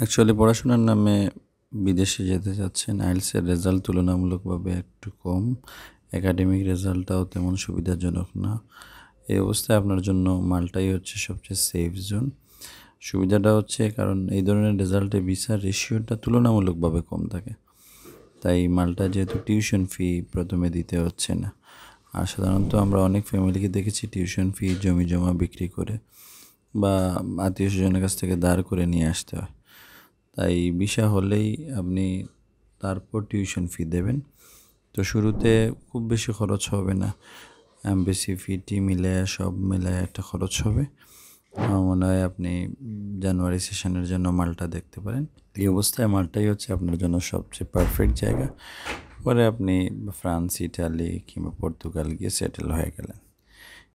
Actually পড়াশোনার নামে বিদেশে যেতে চাচ্ছেন, আইএলটিএসের রেজাল্ট তুলনামূলকভাবে একটু কম, একাডেমিক রেজাল্টটাও তেমন সুবিধাজনক না। এই অবস্থায় আপনার জন্য মাল্টাই হচ্ছে সবচেয়ে সেফ জোন। সুবিধাটা হচ্ছে কারণ এই ধরনের রেজাল্টে ভিসার রেশিওটা তুলনামূলকভাবে কম থাকে, তাই মাল্টা যেহেতু টিউশন ফি প্রথমে দিতে হচ্ছে না। আর সাধারণত আমরা অনেক ফ্যামিলিকে দেখেছি টিউশন ফি জমি জমা বিক্রি করে বা আত্মীয় স্বজনের কাছ থেকে ধার করে নিয়ে আসতে হয়। তাই ভিসা হলেই আপনি তারপর টিউশন ফি দেবেন। তো শুরুতে খুব বেশি খরচ হবে না, এমবেসি ফিটি মিলে সব মিলে একটা খরচ হবে। আমার মনে হয় আপনি জানুয়ারি সেশনের জন্য মাল্টা দেখতে পারেন। এই অবস্থায় মাল্টাই হচ্ছে আপনার জন্য সবচেয়ে পারফেক্ট জায়গা। পরে আপনি ফ্রান্স, ইটালি কিংবা পর্তুগাল গিয়ে সেটেল হয়ে গেলেন।